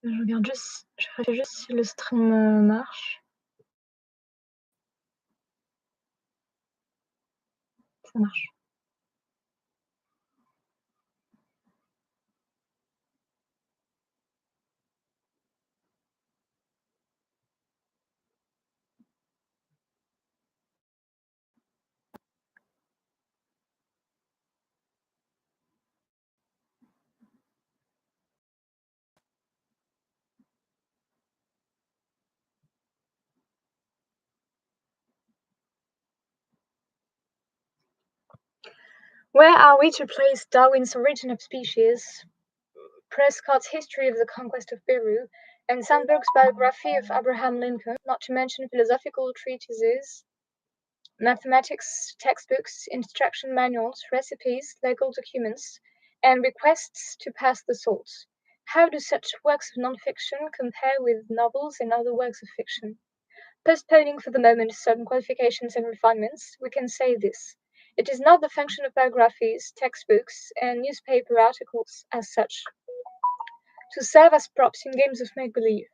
Je regarde juste si le stream, marche. Ça marche. Where are we to place Darwin's Origin of Species, Prescott's History of the Conquest of Peru, and Sandberg's biography of Abraham Lincoln, not to mention philosophical treatises, mathematics textbooks, instruction manuals, recipes, legal documents, and requests to pass the salt? How do such works of non-fiction compare with novels and other works of fiction? Postponing for the moment certain qualifications and refinements, we can say this: it is not the function of biographies, textbooks, and newspaper articles as such to serve as props in games of make-believe.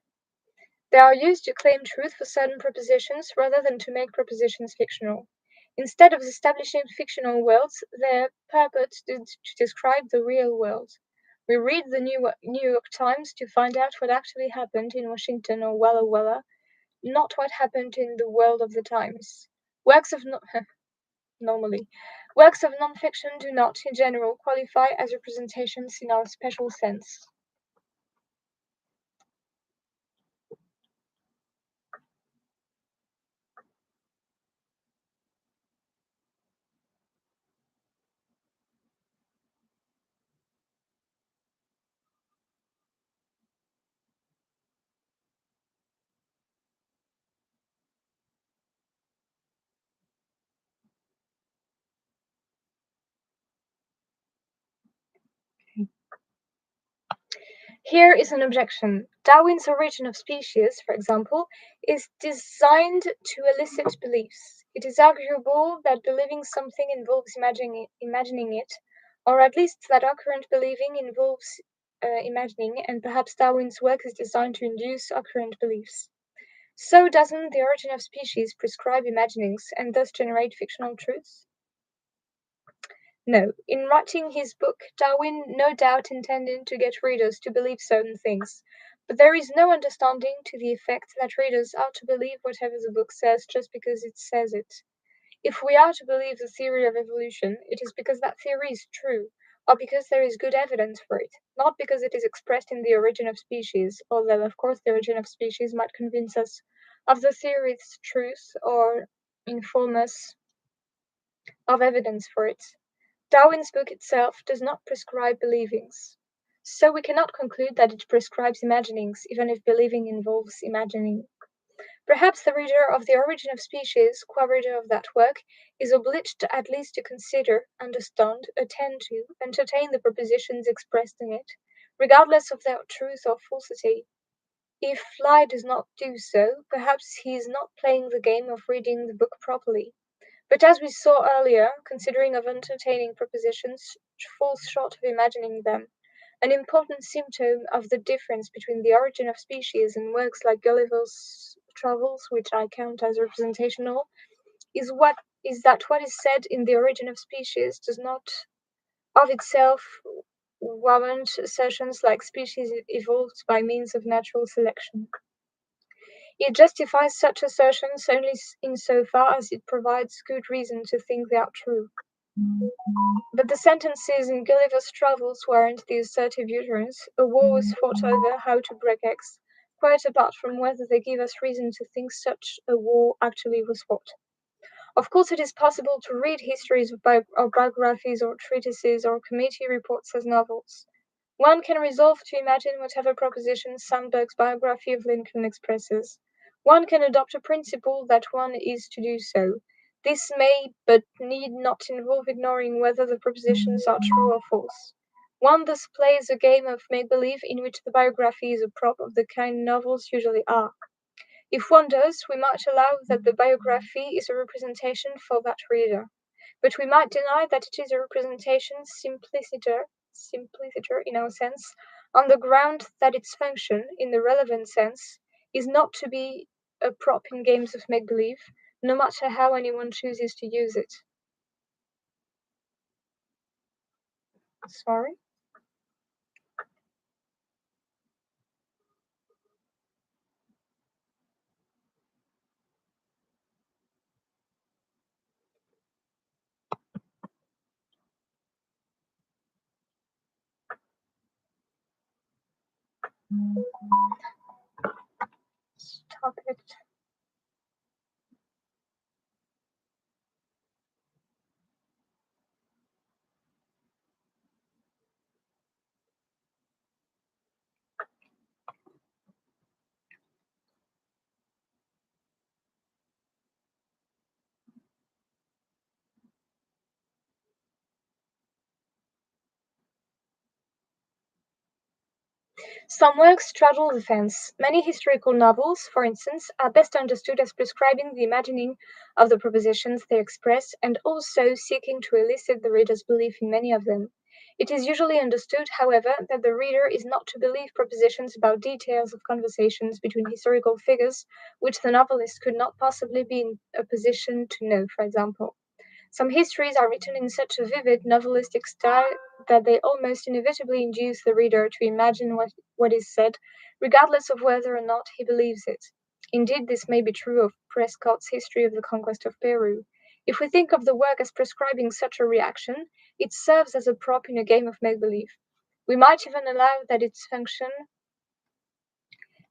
They are used to claim truth for certain propositions rather than to make propositions fictional. Instead of establishing fictional worlds, their purpose is to describe the real world. We read the New York Times to find out what actually happened in Washington or Walla Walla, not what happened in the world of the Times. Works of normally, works of non-fiction do not, in general, qualify as representations in our special sense. Here is an objection. Darwin's Origin of Species, for example, is designed to elicit beliefs. It is arguable that believing something involves imagining it, or at least that our current believing involves imagining, and perhaps Darwin's work is designed to induce our current beliefs. So doesn't The Origin of Species prescribe imaginings and thus generate fictional truths? No. In writing his book, Darwin no doubt intended to get readers to believe certain things, but there is no understanding to the effect that readers are to believe whatever the book says just because it says it. If we are to believe the theory of evolution, it is because that theory is true, or because there is good evidence for it, not because it is expressed in The Origin of Species, although of course The Origin of Species might convince us of the theory's truth or inform us of evidence for it. Darwin's book itself does not prescribe believings, so we cannot conclude that it prescribes imaginings, even if believing involves imagining. Perhaps the reader of The Origin of Species, qua reader of that work, is obliged at least to consider, understand, attend to, entertain the propositions expressed in it, regardless of their truth or falsity. If Fly does not do so, perhaps he is not playing the game of reading the book properly. But as we saw earlier, considering of entertaining propositions falls short of imagining them. An important symptom of the difference between The Origin of Species and works like Gulliver's Travels, which I count as representational, is that what is said in The Origin of Species does not of itself warrant assertions like species evolved by means of natural selection. It justifies such assertions only insofar as it provides good reason to think they are true. But the sentences in Gulliver's Travels warrant the assertive utterance: a war was fought over how to break eggs, quite apart from whether they give us reason to think such a war actually was fought. Of course, it is possible to read histories or biographies or treatises or committee reports as novels. One can resolve to imagine whatever propositions Sandberg's biography of Lincoln expresses. One can adopt a principle that one is to do so. This may but need not involve ignoring whether the propositions are true or false. One thus plays a game of make-believe in which the biography is a prop of the kind novels usually are. If one does, we might allow that the biography is a representation for that reader, but we might deny that it is a representation simpliciter in our sense, on the ground that its function, in the relevant sense, is not to be a prop in games of make believe, no matter how anyone chooses to use it. Sorry? Stop it. Some works straddle the fence. Many historical novels, for instance, are best understood as prescribing the imagining of the propositions they express and also seeking to elicit the reader's belief in many of them. It is usually understood, however, that the reader is not to believe propositions about details of conversations between historical figures which the novelist could not possibly be in a position to know, for example. Some histories are written in such a vivid novelistic style that they almost inevitably induce the reader to imagine what is said, regardless of whether or not he believes it. Indeed, this may be true of Prescott's History of the Conquest of Peru. If we think of the work as prescribing such a reaction, it serves as a prop in a game of make believe. We might even allow that its function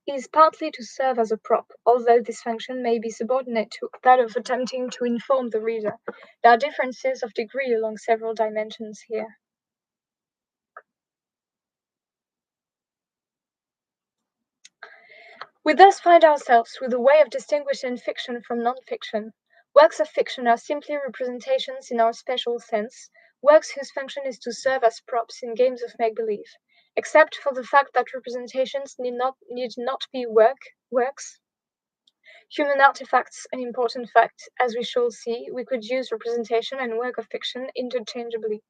is partly to serve as a prop, although this function may be subordinate to that of attempting to inform the reader. There are differences of degree along several dimensions here. We thus find ourselves with a way of distinguishing fiction from non-fiction. Works of fiction are simply representations in our special sense, works whose function is to serve as props in games of make-believe. Except for the fact that representations need not be works, human artifacts, an important fact, as we shall see, we could use representation and work of fiction interchangeably.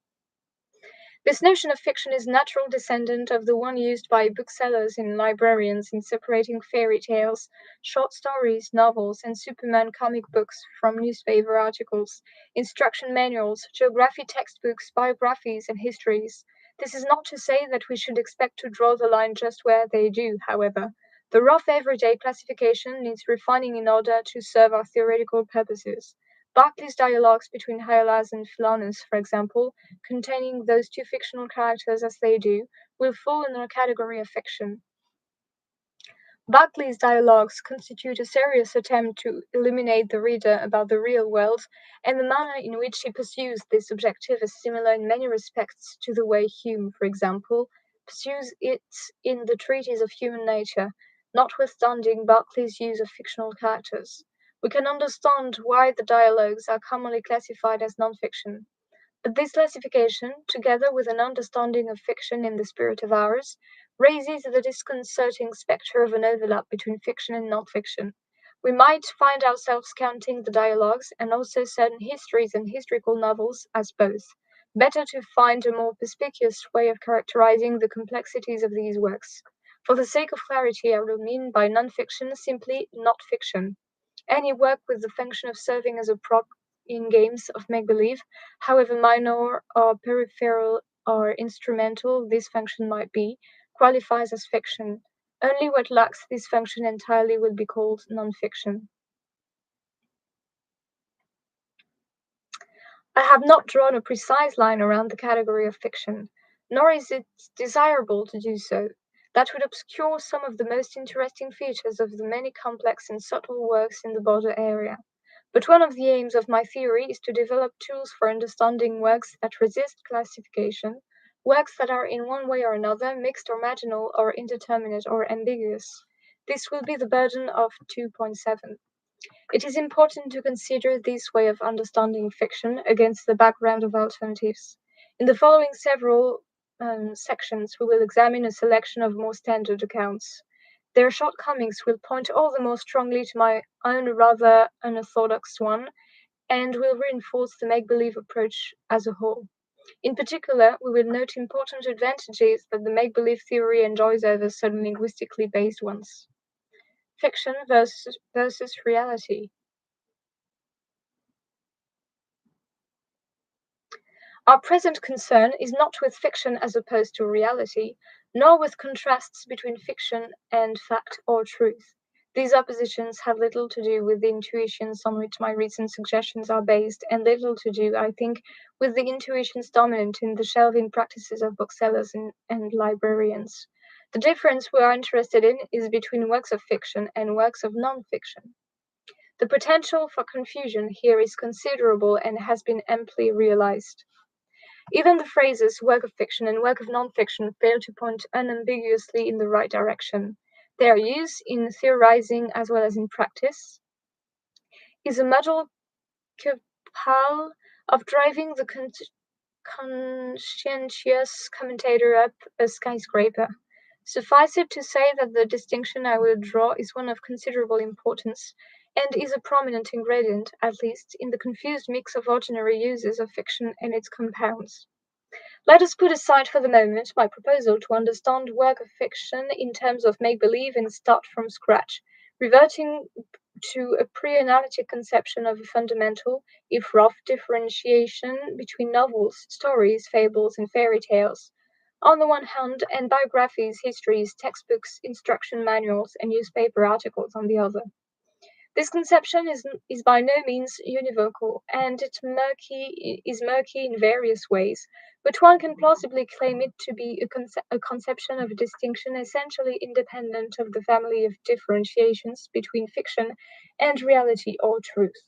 This notion of fiction is a natural descendant of the one used by booksellers and librarians in separating fairy tales, short stories, novels, and Superman comic books from newspaper articles, instruction manuals, geography textbooks, biographies, and histories. This is not to say that we should expect to draw the line just where they do, however. The rough everyday classification needs refining in order to serve our theoretical purposes. Barclay's dialogues between Hylas and Philonis, for example, containing those two fictional characters as they do, will fall in the category of fiction. Barclay's dialogues constitute a serious attempt to illuminate the reader about the real world, and the manner in which he pursues this objective is similar in many respects to the way Hume, for example, pursues it in the Treatise of Human Nature, notwithstanding Barclay's use of fictional characters. We can understand why the dialogues are commonly classified as non-fiction. But this classification, together with an understanding of fiction in the spirit of ours, raises the disconcerting spectre of an overlap between fiction and non-fiction. We might find ourselves counting the dialogues and also certain histories and historical novels as both. Better to find a more perspicuous way of characterizing the complexities of these works. For the sake of clarity, I will mean by non-fiction simply not fiction. Any work with the function of serving as a prop in games of make believe, however minor or peripheral or instrumental this function might be, qualifies as fiction. Only what lacks this function entirely will be called non fiction. I have not drawn a precise line around the category of fiction, nor is it desirable to do so. That would obscure some of the most interesting features of the many complex and subtle works in the border area. But one of the aims of my theory is to develop tools for understanding works that resist classification, works that are in one way or another mixed or marginal or indeterminate or ambiguous. This will be the burden of 2.7. It is important to consider this way of understanding fiction against the background of alternatives. In the following several sections, we will examine a selection of more standard accounts. Their shortcomings will point all the more strongly to my own rather unorthodox one, and will reinforce the make believe approach as a whole. In particular, we will note important advantages that the make-believe theory enjoys over certain linguistically based ones. Fiction versus reality. Our present concern is not with fiction as opposed to reality, nor with contrasts between fiction and fact or truth. These oppositions have little to do with the intuitions on which my recent suggestions are based, and little to do, I think, with the intuitions dominant in the shelving practices of booksellers and librarians. The difference we are interested in is between works of fiction and works of non-fiction. The potential for confusion here is considerable and has been amply realized. Even the phrases work of fiction and work of non-fiction fail to point unambiguously in the right direction. Their use in theorizing as well as in practice is a model capable of driving the conscientious commentator up a skyscraper. Suffice it to say that the distinction I will draw is one of considerable importance, and is a prominent ingredient, at least, in the confused mix of ordinary uses of fiction and its compounds. Let us put aside for the moment my proposal to understand work of fiction in terms of make-believe and start from scratch, reverting to a pre-analytic conception of a fundamental, if rough, differentiation between novels, stories, fables, and fairy tales, on the one hand, and biographies, histories, textbooks, instruction manuals, and newspaper articles on the other. This conception is by no means univocal, and is murky in various ways, but one can plausibly claim it to be a conception of a distinction essentially independent of the family of differentiations between fiction and reality or truth.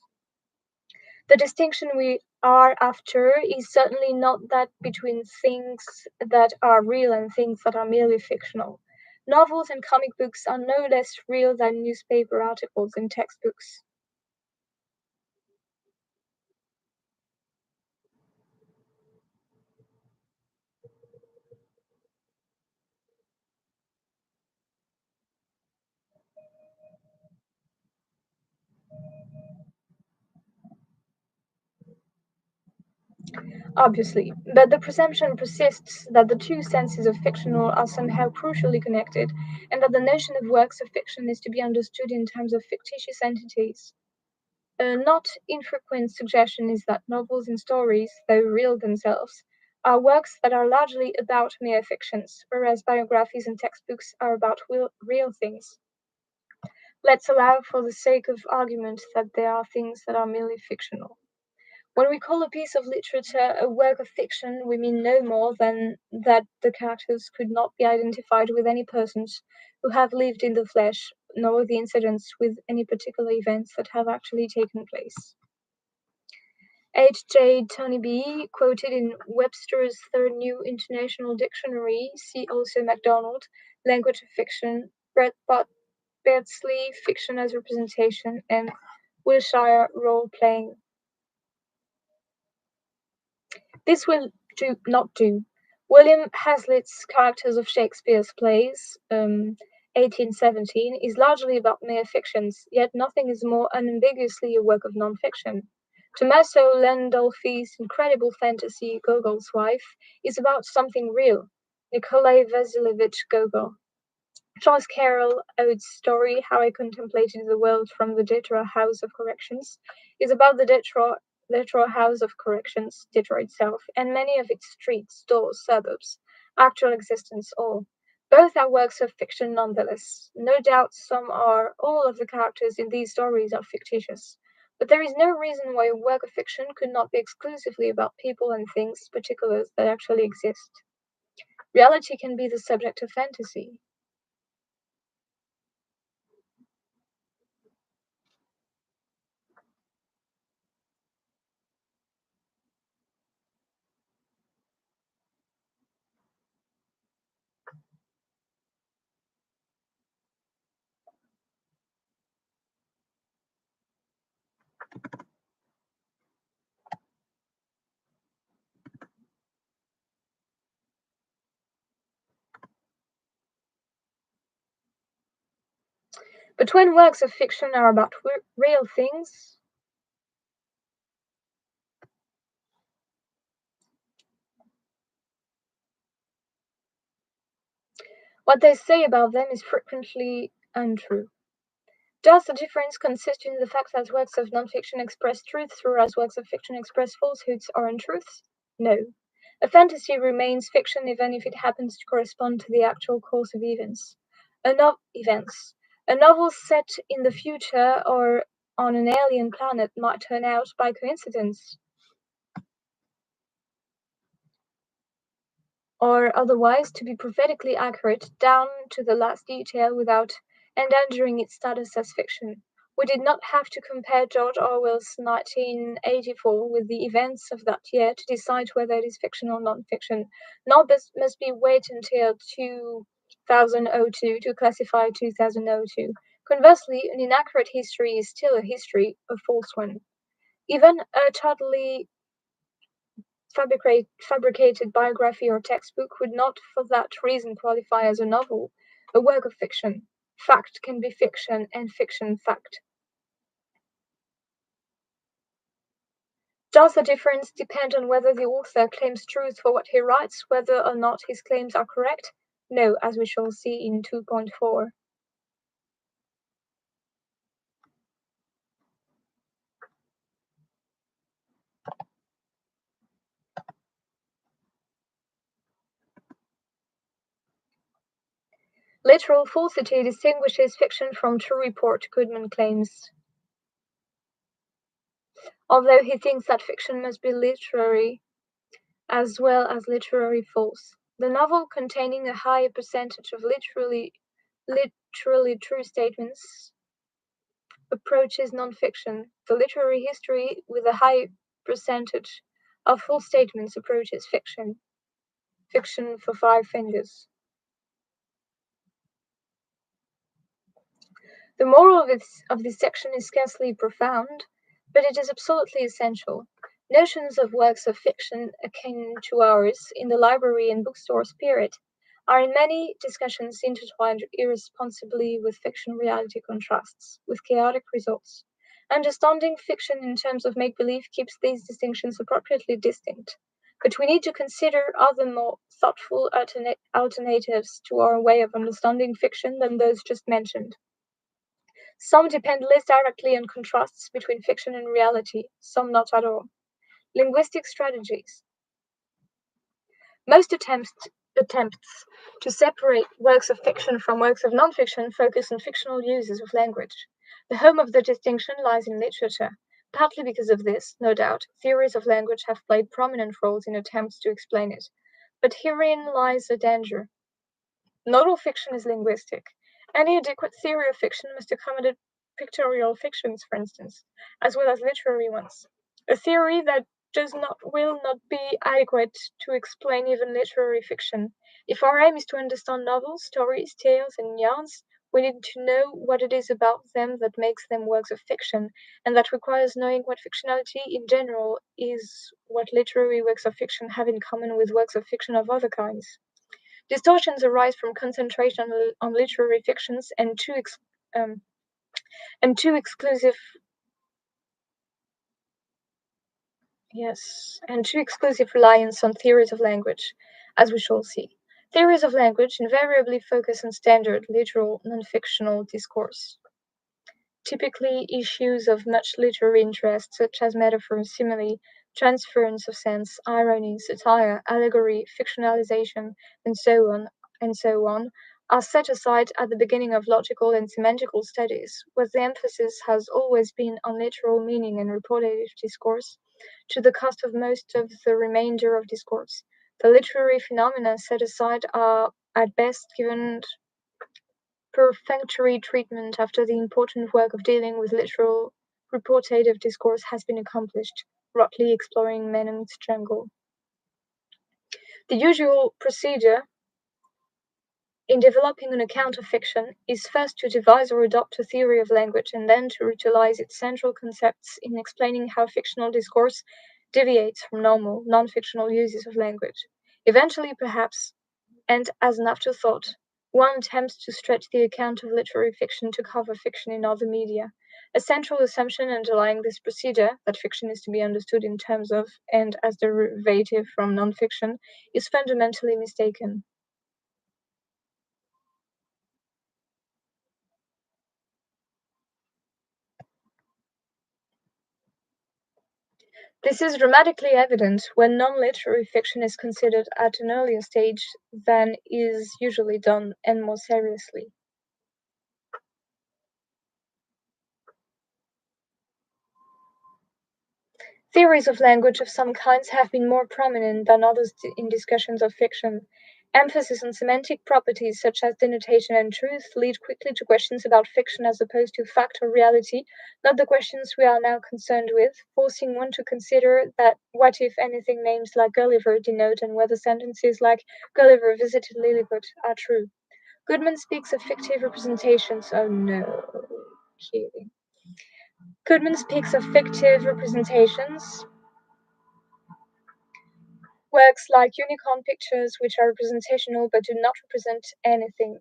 The distinction we are after is certainly not that between things that are real and things that are merely fictional. Novels and comic books are no less real than newspaper articles and textbooks. Obviously, but the presumption persists that the two senses of fictional are somehow crucially connected, and that the notion of works of fiction is to be understood in terms of fictitious entities. A not infrequent suggestion is that novels and stories, though real themselves, are works that are largely about mere fictions, whereas biographies and textbooks are about real things. Let's allow for the sake of argument that there are things that are merely fictional. When we call a piece of literature a work of fiction, we mean no more than that the characters could not be identified with any persons who have lived in the flesh, nor the incidents with any particular events that have actually taken place. H. J. Tonybee, quoted in Webster's Third New International Dictionary, see also MacDonald, Language of Fiction, Beardsley, Fiction as Representation, and Wilshire, Role Playing. This will not do. William Hazlitt's characters of Shakespeare's plays, 1817, is largely about mere fictions, yet nothing is more unambiguously a work of non-fiction. Tommaso Landolfi's incredible fantasy, Gogol's Wife, is about something real. Nikolai Vasilievich Gogol. Joyce Carol Oates' story, How I Contemplated the World from the Detroit House of Corrections, is about the Detroit House of Corrections, Detroit itself, and many of its streets, stores, suburbs, actual existence, all. Both are works of fiction nonetheless. No doubt some are, all of the characters in these stories are fictitious. But there is no reason why a work of fiction could not be exclusively about people and things, particulars that actually exist. Reality can be the subject of fantasy. But when works of fiction are about real things, What they say about them is frequently untrue. Does the difference consist in the fact that works of nonfiction express truths, whereas works of fiction express falsehoods or untruths? No. A fantasy remains fiction even if it happens to correspond to the actual course of events. Events. A novel set in the future or on an alien planet might turn out by coincidence or otherwise to be prophetically accurate down to the last detail without endangering its status as fiction. We did not have to compare George Orwell's 1984 with the events of that year to decide whether it is fiction or non-fiction, nor must we wait until 2002 to classify 2002. Conversely, an inaccurate history is still a history, a false one. Even a totally fabricated biography or textbook would not for that reason qualify as a novel, a work of fiction. Fact can be fiction and fiction fact. Does the difference depend on whether the author claims truth for what he writes, whether or not his claims are correct? No, as we shall see in 2.4. Literal falsity distinguishes fiction from true report, Goodman claims. Although he thinks that fiction must be literary as well as literary false. The novel containing a higher percentage of literally true statements approaches nonfiction. The literary history with a high percentage of false statements approaches fiction. Fiction for five fingers. The moral of this section is scarcely profound, but it is absolutely essential. Notions of works of fiction akin to ours in the library and bookstore spirit are in many discussions intertwined irresponsibly with fiction reality contrasts, with chaotic results. Understanding fiction in terms of make believe keeps these distinctions appropriately distinct. But we need to consider other more thoughtful alternatives to our way of understanding fiction than those just mentioned. Some depend less directly on contrasts between fiction and reality, some not at all. Linguistic strategies. Most attempts to separate works of fiction from works of nonfiction focus on fictional uses of language. The home of the distinction lies in literature. Partly because of this, no doubt, theories of language have played prominent roles in attempts to explain it. But herein lies a danger. Not all fiction is linguistic. Any adequate theory of fiction must accommodate pictorial fictions, for instance, as well as literary ones. A theory that will not be adequate to explain even literary fiction. If our aim is to understand novels, stories, tales, and yarns, we need to know what it is about them that makes them works of fiction, and that requires knowing what fictionality in general is, what literary works of fiction have in common with works of fiction of other kinds. Distortions arise from concentration on literary fictions um, and too exclusive and too exclusive reliance on theories of language, as we shall see. Theories of language invariably focus on standard, literal, non-fictional discourse. Typically, issues of much literary interest, such as metaphor, simile, transference of sense, irony, satire, allegory, fictionalization, and so on, are set aside at the beginning of logical and semantical studies, where the emphasis has always been on literal meaning and reportative discourse, to the cost of most of the remainder of discourse. The literary phenomena set aside are, at best, given perfunctory treatment after the important work of dealing with literal reportative discourse has been accomplished, Rotley exploring Menon's jungle. The usual procedure in developing an account of fiction is first to devise or adopt a theory of language and then to utilize its central concepts in explaining how fictional discourse deviates from normal, non-fictional uses of language. Eventually, perhaps, and as an afterthought, one attempts to stretch the account of literary fiction to cover fiction in other media. A central assumption underlying this procedure, that fiction is to be understood in terms of and as derivative from nonfiction, is fundamentally mistaken. This is dramatically evident when non-literary fiction is considered at an earlier stage than is usually done, and more seriously. Theories of language of some kinds have been more prominent than others in discussions of fiction. Emphasis on semantic properties such as denotation and truth lead quickly to questions about fiction as opposed to fact or reality, not the questions we are now concerned with, forcing one to consider that what if anything names like Gulliver denote and whether sentences like Gulliver visited Lilliput are true. Goodman speaks of fictive representations. Oh no, kidding. Goodman speaks of fictive representations, works like unicorn pictures, which are representational but do not represent anything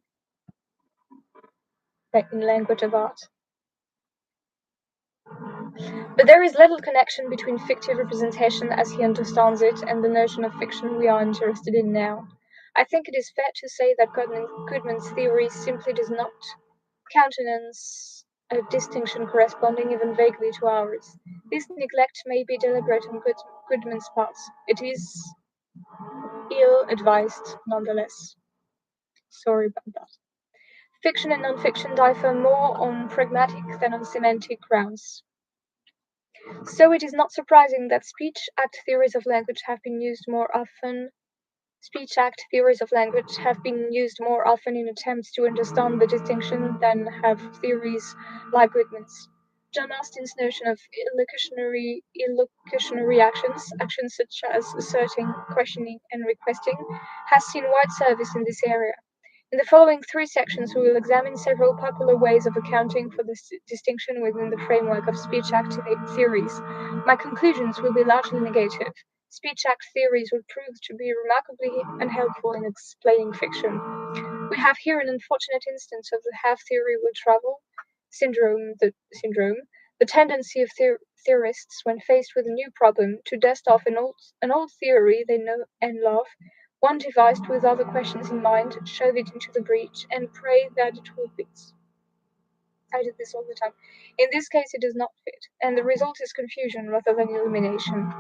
in language of art. But there is little connection between fictive representation as he understands it and the notion of fiction we are interested in now. I think it is fair to say that Goodman's theory simply does not countenance a distinction corresponding even vaguely to ours. This neglect may be deliberate on Goodman's part. It is ill advised nonetheless. Sorry about that. Fiction and non-fiction differ more on pragmatic than on semantic grounds. So it is not surprising that speech-act theories of language have been used more often in attempts to understand the distinction than have theories like Goodman's. John Austin's notion of illocutionary actions such as asserting, questioning, and requesting, has seen wide service in this area. In the following three sections, we will examine several popular ways of accounting for this distinction within the framework of speech-act theories. My conclusions will be largely negative. Speech-act theories would prove to be remarkably unhelpful in explaining fiction. We have here an unfortunate instance of the half theory will travel syndrome, the tendency of theorists, when faced with a new problem, to dust off an old theory they know and love, one devised with other questions in mind, shove it into the breach, and pray that it will fit. I did this all the time. In this case, it does not fit, and the result is confusion rather than illumination.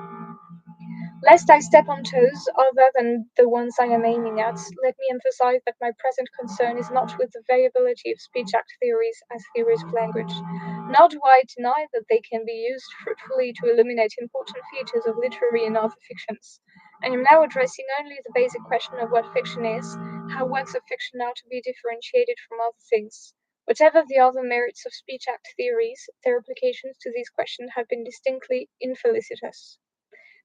Lest I step on toes other than the ones I am aiming at, let me emphasize that my present concern is not with the variability of speech-act theories as theories of language, nor do I deny that they can be used fruitfully to illuminate important features of literary and other fictions. I am now addressing only the basic question of what fiction is, how works of fiction are to be differentiated from other things. Whatever the other merits of speech-act theories, their applications to these questions have been distinctly infelicitous.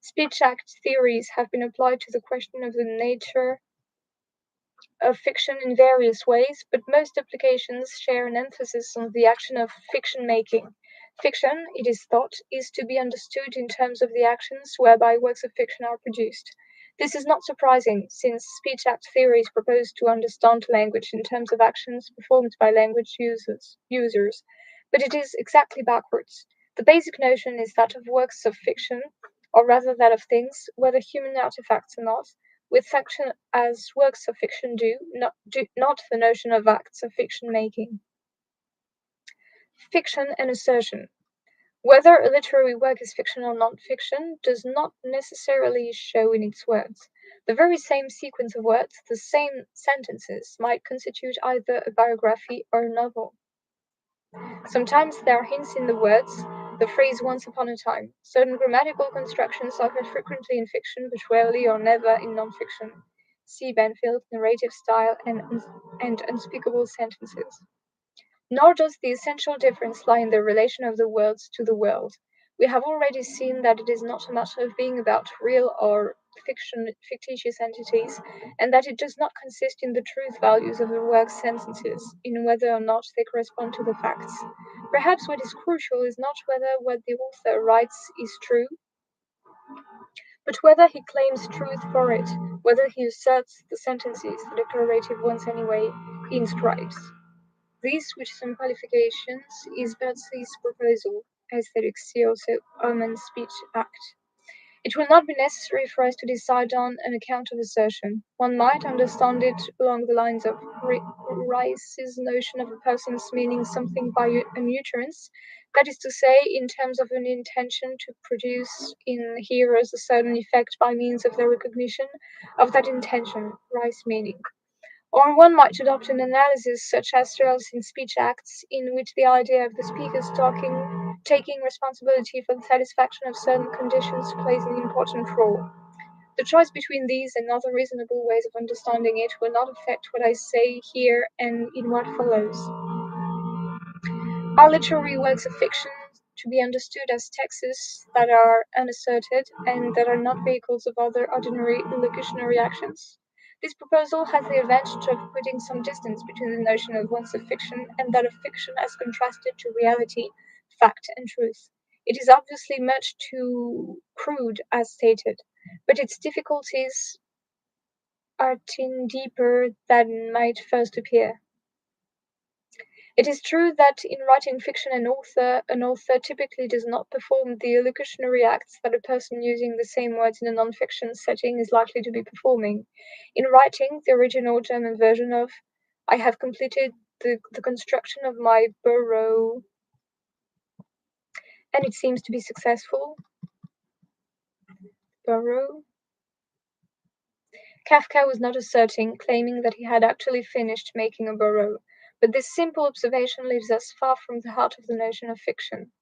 Speech-act theories have been applied to the question of the nature of fiction in various ways, but most applications share an emphasis on the action of fiction making. Fiction, it is thought, is to be understood in terms of the actions whereby works of fiction are produced. This is not surprising, since speech-act theories propose to understand language in terms of actions performed by language users. But it is exactly backwards. The basic notion is that of works of fiction, or rather that of things, whether human artifacts or not, with fiction as works of fiction not the notion of acts of fiction making. Fiction and assertion. Whether a literary work is fiction or non-fiction does not necessarily show in its words. The very same sequence of words, the same sentences, might constitute either a biography or a novel. Sometimes there are hints in the words, the phrase once upon a time. Certain grammatical constructions occur frequently in fiction, but rarely or never in non-fiction. See Banfield, narrative style, and unspeakable sentences. Nor does the essential difference lie in the relation of the words to the world. We have already seen that it is not a matter of being about real or fictitious entities, and that it does not consist in the truth values of the work's sentences, in whether or not they correspond to the facts. Perhaps what is crucial is not whether what the author writes is true, but whether he claims truth for it, whether he asserts the sentences, the declarative ones anyway, he inscribes. This, with some qualifications, is Birdsey's proposal, aesthetic see also Oman's speech act. It will not be necessary for us to decide on an account of assertion. One might understand it along the lines of Rice's notion of a person's meaning something by a utterance, That is to say, in terms of an intention to produce in hearers a certain effect by means of the recognition of that intention, rice meaning. Or one might adopt an analysis such as thrills in speech acts, in which the idea of the speaker's taking responsibility for the satisfaction of certain conditions plays an important role. The choice between these and other reasonable ways of understanding it will not affect what I say here and in what follows. Are literary works of fiction to be understood as texts that are unasserted and that are not vehicles of other ordinary illocutionary actions? This proposal has the advantage of putting some distance between the notion of works of fiction and that of fiction as contrasted to reality, fact, and truth. It is obviously much too crude, as stated, but its difficulties are deeper than might first appear. It is true that in writing fiction an author typically does not perform the illocutionary acts that a person using the same words in a non-fiction setting is likely to be performing. In writing the original German version of I have completed the construction of my burrow and it seems to be successful. Burrow. Kafka was not asserting, claiming that he had actually finished making a burrow, but this simple observation leaves us far from the heart of the notion of fiction.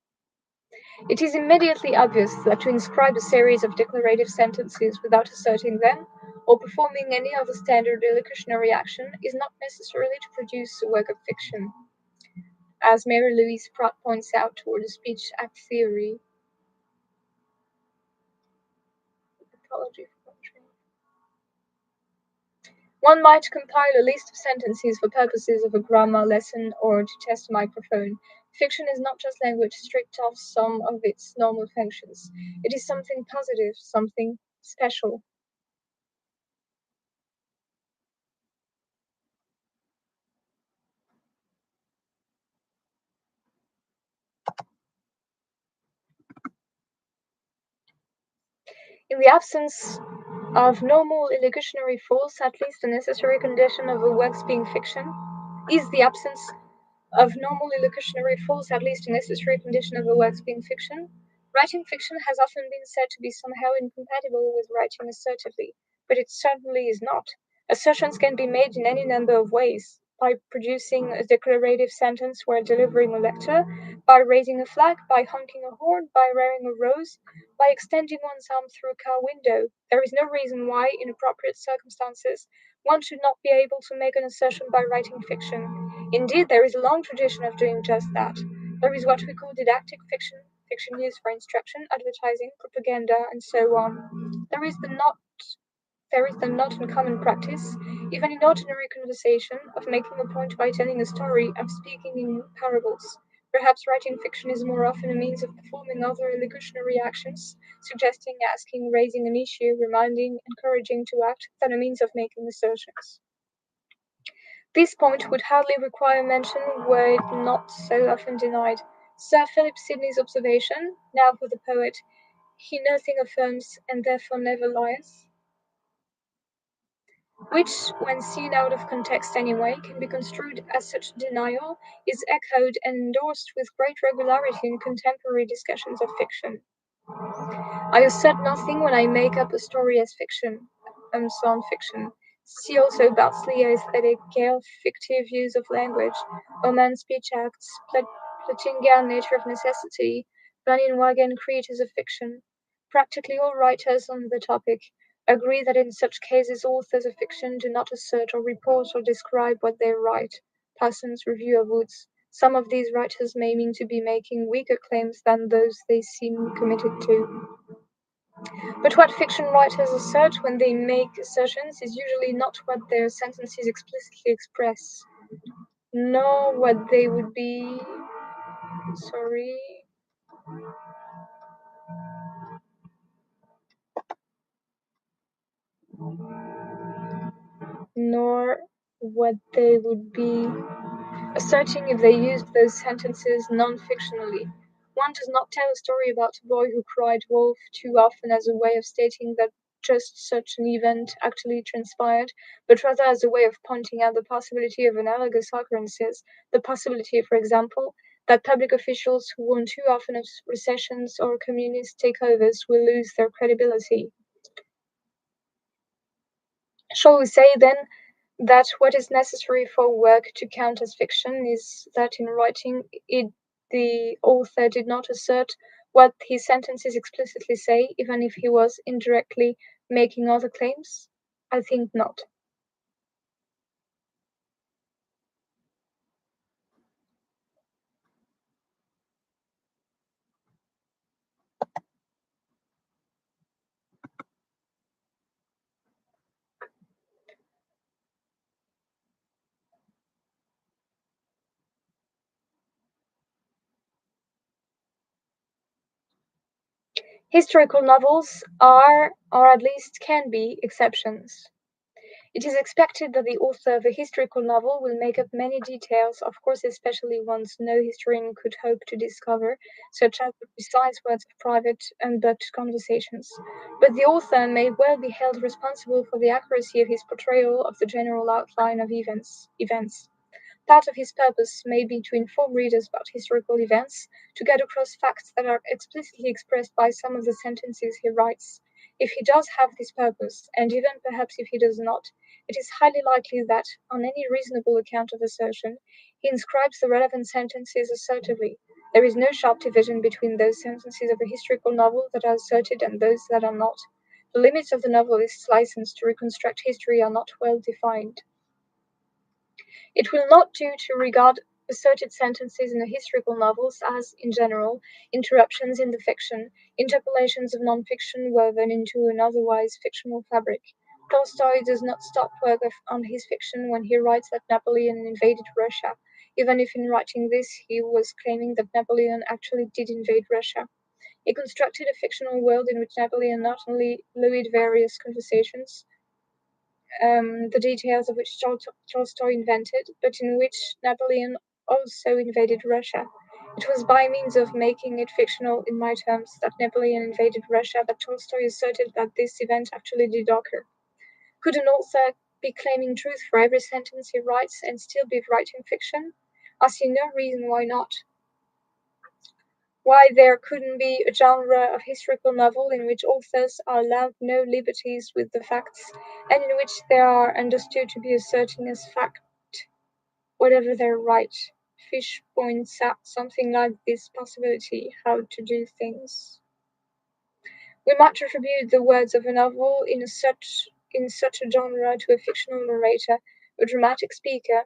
It is immediately obvious that to inscribe a series of declarative sentences without asserting them, or performing any other standard illocutionary action, is not necessarily to produce a work of fiction. As Mary Louise Pratt points out toward the speech act theory, apology for poetry. One might compile a list of sentences for purposes of a grammar lesson or to test a microphone. Fiction is not just language stripped of some of its normal functions. It is something positive, something special. In the absence of normal illocutionary force, at least a necessary condition of a work's being fiction, is the absence of normal illocutionary force at least a necessary condition of a work's being fiction? Writing fiction has often been said to be somehow incompatible with writing assertively, but it certainly is not. Assertions can be made in any number of ways. By producing a declarative sentence while delivering a lecture, by raising a flag, by honking a horn, by wearing a rose, by extending one's arm through a car window. There is no reason why, in appropriate circumstances, one should not be able to make an assertion by writing fiction. Indeed, there is a long tradition of doing just that. There is what we call didactic fiction, fiction used for instruction, advertising, propaganda, and so on. There is the not uncommon practice, even in ordinary conversation, of making a point by telling a story, of speaking in parables. Perhaps writing fiction is more often a means of performing other illocutionary actions, suggesting, asking, raising an issue, reminding, encouraging to act, than a means of making assertions. This point would hardly require mention were it not so often denied. Sir Philip Sidney's observation, now for the poet, he nothing affirms and therefore never lies, which, when seen out of context anyway, can be construed as such denial, is echoed and endorsed with great regularity in contemporary discussions of fiction. I assert nothing when I make up a story as fiction, non fiction. See also Bartsley aesthetic, Gale fictive use of language, Oman speech acts, Plottinger nature of necessity, Wagen creators of fiction. Practically all writers on the topic agree that in such cases authors of fiction do not assert or report or describe what they write. Parsons' Review of Woods. Some of these writers may mean to be making weaker claims than those they seem committed to. But what fiction writers assert when they make assertions is usually not what their sentences explicitly express, nor what they would be, sorry, nor what they would be asserting if they used those sentences non-fictionally. One does not tell a story about a boy who cried wolf too often as a way of stating that just such an event actually transpired, but rather as a way of pointing out the possibility of analogous occurrences, the possibility, for example, that public officials who warn too often of recessions or communist takeovers will lose their credibility. Shall we say then that what is necessary for work to count as fiction is that in writing it the author did not assert what his sentences explicitly say, even if he was indirectly making other claims? I think not. Historical novels are, or at least can be, exceptions. It is expected that the author of a historical novel will make up many details, of course, especially ones no historian could hope to discover, such as the precise words of private, unbooked conversations. But the author may well be held responsible for the accuracy of his portrayal of the general outline of events. Part of his purpose may be to inform readers about historical events, to get across facts that are explicitly expressed by some of the sentences he writes. If he does have this purpose, and even perhaps if he does not, it is highly likely that, on any reasonable account of assertion, he inscribes the relevant sentences assertively. There is no sharp division between those sentences of a historical novel that are asserted and those that are not. The limits of the novelist's license to reconstruct history are not well defined. It will not do to regard asserted sentences in the historical novels as, in general, interruptions in the fiction, interpolations of non-fiction woven into an otherwise fictional fabric. Tolstoy does not stop work on his fiction when he writes that Napoleon invaded Russia, even if in writing this he was claiming that Napoleon actually did invade Russia. He constructed a fictional world in which Napoleon not only lured various conversations, the details of which Tolstoy invented, but in which Napoleon also invaded Russia. It was by means of making it fictional in my terms that Napoleon invaded Russia that Tolstoy asserted that this event actually did occur. Could an author be claiming truth for every sentence he writes and still be writing fiction? I see no reason why not. Why there couldn't be a genre of historical novel in which authors are allowed no liberties with the facts, and in which they are understood to be asserting as fact whatever they write. Fish points out something like this possibility, how to do things. We might attribute the words of a novel in such a genre to a fictional narrator, a dramatic speaker,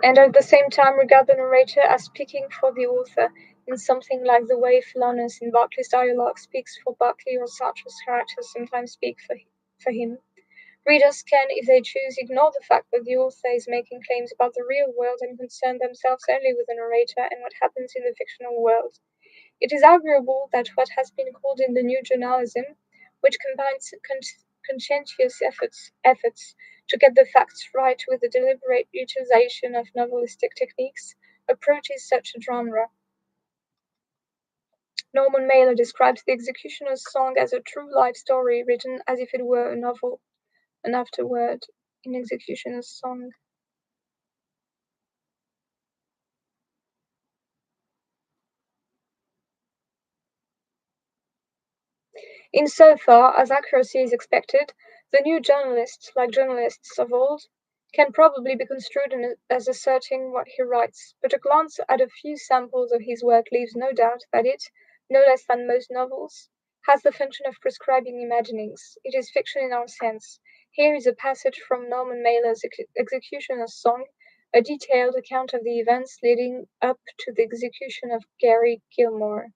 and at the same time regard the narrator as speaking for the author, in something like the way Philonous in Berkeley's dialogue speaks for Berkeley, or Sartre's characters sometimes speak for him. Readers can, if they choose, ignore the fact that the author is making claims about the real world and concern themselves only with the narrator and what happens in the fictional world. It is arguable that what has been called in the new journalism, which combines conscientious efforts to get the facts right with the deliberate utilization of novelistic techniques, approaches such a genre. Norman Mailer describes the executioner's song as a true life story written as if it were a novel, an afterword in executioner's song. In so far as accuracy is expected, the new journalist, like journalists of old, can probably be construed as asserting what he writes, but a glance at a few samples of his work leaves no doubt that it, no less than most novels, has the function of prescribing imaginings. It is fiction in our sense. Here is a passage from Norman Mailer's Executioner's Song, a detailed account of the events leading up to the execution of Gary Gilmore.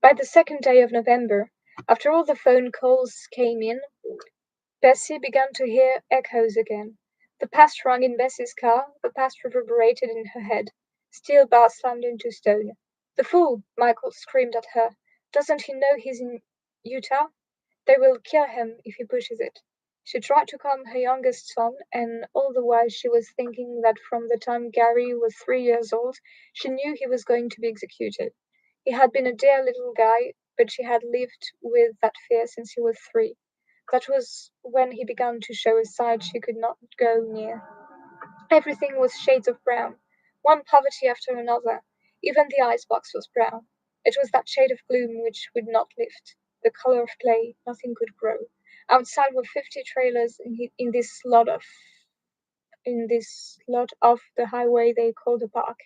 By the second day of November, after all the phone calls came in, Bessie began to hear echoes again. The past rang in Bessie's car, the past reverberated in her head. Steel bars slammed into stone. The fool! Michael screamed at her. Doesn't he know he's in Utah? They will kill him if he pushes it. She tried to calm her youngest son, and all the while she was thinking that from the time Gary was 3 years old, she knew he was going to be executed. He had been a dear little guy, but she had lived with that fear since he was 3. That was when he began to show a side she could not go near. Everything was shades of brown, one poverty after another. Even the icebox was brown. It was that shade of gloom which would not lift. The color of clay, nothing could grow. Outside were 50 trailers in this lot of the highway they called a park.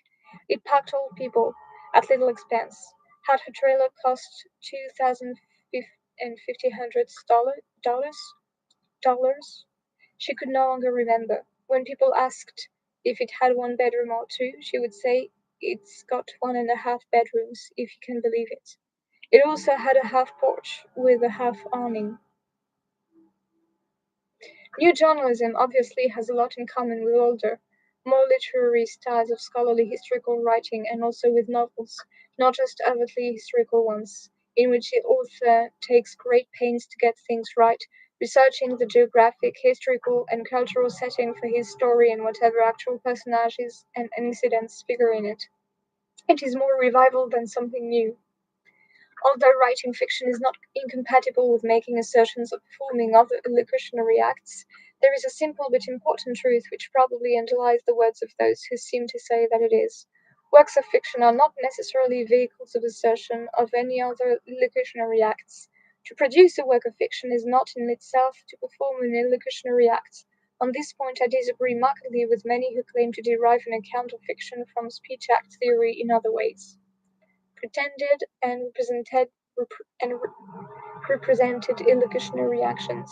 It packed old people at little expense. Had her trailer cost $2,500 dollars? She could no longer remember. When people asked if it had one bedroom or two, she would say it's got 1.5 bedrooms, if you can believe it. It also had a half porch with a half awning. New journalism obviously has a lot in common with older, more literary styles of scholarly historical writing and also with novels, not just overtly historical ones, in which the author takes great pains to get things right, researching the geographic, historical, and cultural setting for his story and whatever actual personages and incidents figure in it. It is more revival than something new. Although writing fiction is not incompatible with making assertions or performing other illocutionary acts, there is a simple but important truth which probably underlies the words of those who seem to say that it is. Works of fiction are not necessarily vehicles of assertion of any other illocutionary acts. To produce a work of fiction is not in itself to perform an illocutionary act. On this point, I disagree markedly with many who claim to derive an account of fiction from speech act theory in other ways. Pretended and represented illocutionary actions.